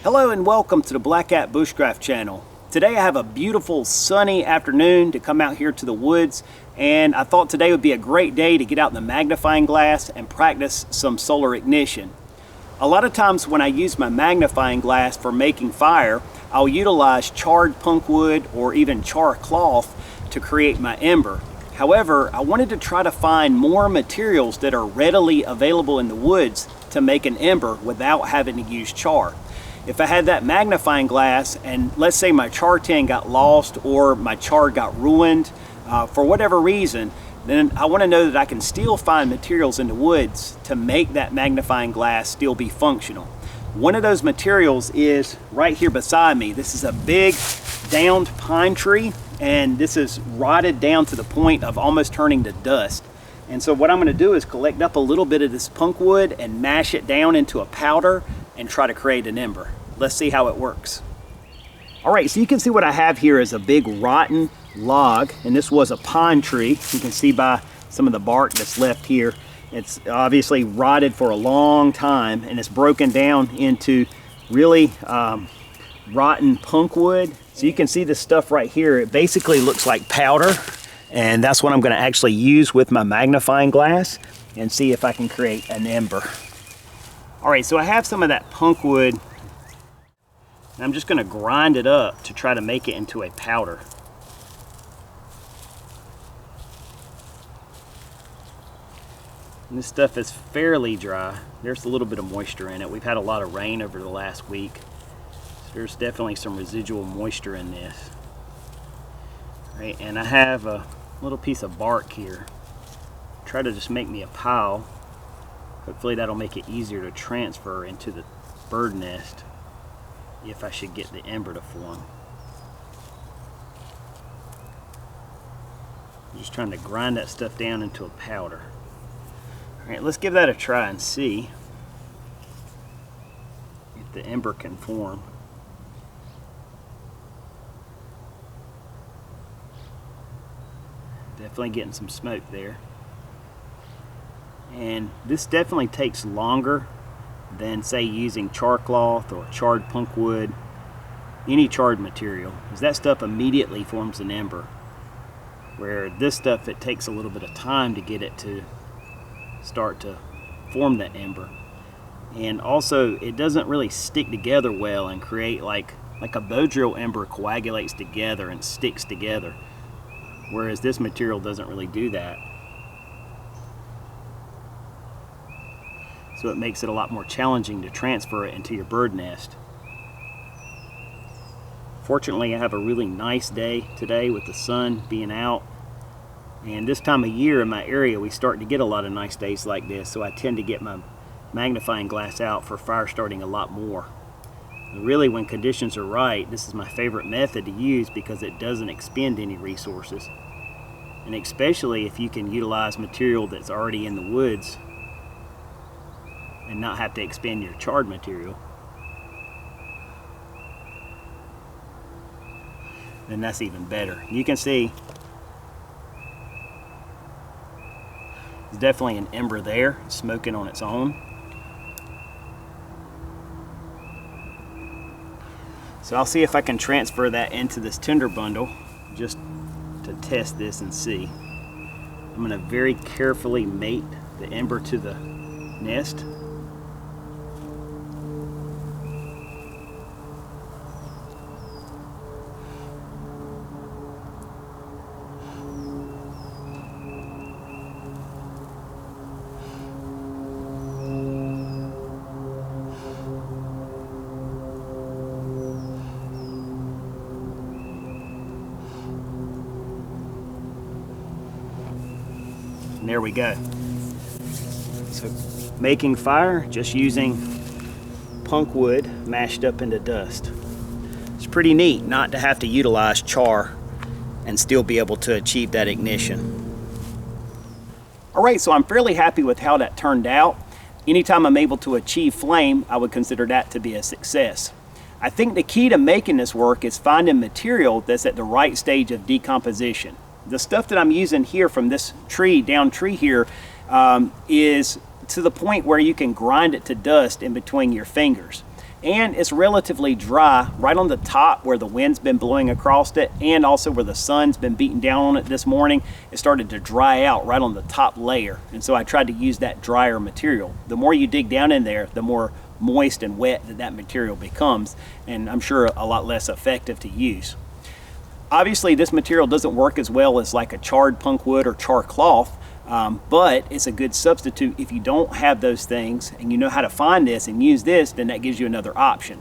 Hello and welcome to the Black Cat Bushcraft channel. Today I have a beautiful sunny afternoon to come out here to the woods, and I thought today would be a great day to get out the magnifying glass and practice some solar ignition. A lot of times when I use my magnifying glass for making fire, I'll utilize charred punk wood or even char cloth to create my ember. However, I wanted to try to find more materials that are readily available in the woods to make an ember without having to use char. If I had that magnifying glass and let's say my char tin got lost or my char got ruined for whatever reason, then I want to know that I can still find materials in the woods to make that magnifying glass still be functional. One of those materials is right here beside me. This is a big downed pine tree, and this is rotted down to the point of almost turning to dust. And so what I'm going to do is collect up a little bit of this punk wood and mash it down into a powder and try to create an ember. Let's see how it works. All right, so you can see what I have here is a big rotten log, and this was a pine tree. You can see by some of the bark that's left here. It's obviously rotted for a long time, and it's broken down into really rotten punk wood. So you can see this stuff right here. It basically looks like powder, and that's what I'm going to actually use with my magnifying glass and see if I can create an ember. All right, so I have some of that punk wood, and I'm just going to grind it up to try to make it into a powder. And this stuff is fairly dry. There's a little bit of moisture in it. We've had a lot of rain over the last week, so there's definitely some residual moisture in this. All right, and I have a little piece of bark here. Try to just make me a pile. Hopefully that'll make it easier to transfer into the bird nest if I should get the ember to form. I'm just trying to grind that stuff down into a powder. Alright, let's give that a try and see if the ember can form. Definitely getting some smoke there. And this definitely takes longer than say using char cloth or charred punk wood, any charred material, because that stuff immediately forms an ember, where this stuff, it takes a little bit of time to get it to start to form that ember. And also it doesn't really stick together well and create like a bow drill ember coagulates together and sticks together, whereas this material doesn't really do that. So it makes it a lot more challenging to transfer it into your bird nest. Fortunately, I have a really nice day today with the sun being out. And this time of year in my area, we start to get a lot of nice days like this, so I tend to get my magnifying glass out for fire starting a lot more. And really, when conditions are right, this is my favorite method to use because it doesn't expend any resources. And especially if you can utilize material that's already in the woods and not have to expend your charred material, then that's even better. You can see there's definitely an ember there, smoking on its own. So I'll see if I can transfer that into this tinder bundle just to test this and see. I'm going to very carefully mate the ember to the nest. And there we go. So making fire just using punk wood mashed up into dust. It's pretty neat not to have to utilize char and still be able to achieve that ignition. All right, so I'm fairly happy with how that turned out. Anytime I'm able to achieve flame, I would consider that to be a success. I think the key to making this work is finding material that's at the right stage of decomposition. The stuff that I'm using here from this down tree here is to the point where you can grind it to dust in between your fingers. and it's relatively dry right on the top where the wind's been blowing across it, and also where the sun's been beating down on it this morning. It started to dry out right on the top layer, and so I tried to use that drier material. The more you dig down in there, the more moist and wet that material becomes, and I'm sure a lot less effective to use. Obviously this material doesn't work as well as like a charred punk wood or char cloth, but it's a good substitute if you don't have those things and you know how to find this and use this. Then that gives you another option.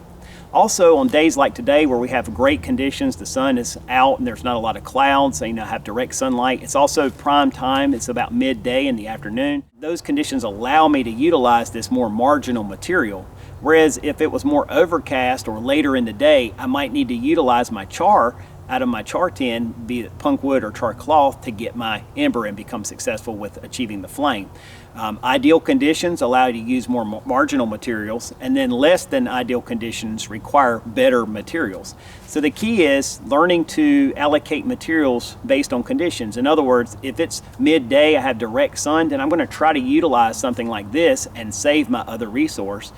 Also, on days like today where we have great conditions, the sun is out and there's not a lot of clouds, so have direct sunlight. It's also prime time. It's about midday in the afternoon. Those conditions allow me to utilize this more marginal material. Whereas if it was more overcast or later in the day, I might need to utilize my char out of my char tin, be it punk wood or char cloth, to get my ember and become successful with achieving the flame. Ideal conditions allow you to use more marginal materials, and then less than ideal conditions require better materials. So the key is learning to allocate materials based on conditions. In other words, if it's midday, I have direct sun, then I'm going to try to utilize something like this and save my other resource.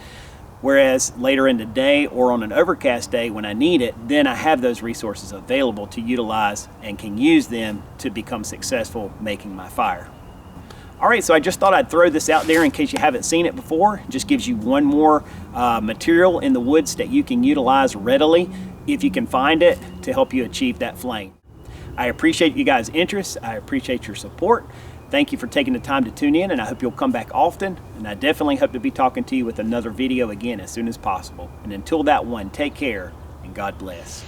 Whereas later in the day or on an overcast day when I need it, then I have those resources available to utilize and can use them to become successful making my fire. All right, so I just thought I'd throw this out there in case you haven't seen it before. It just gives you one more material in the woods that you can utilize readily if you can find it to help you achieve that flame. I appreciate you guys' interest. I appreciate your support. Thank you for taking the time to tune in, and I hope you'll come back often. And I definitely hope to be talking to you with another video again as soon as possible. And until that one, take care and God bless.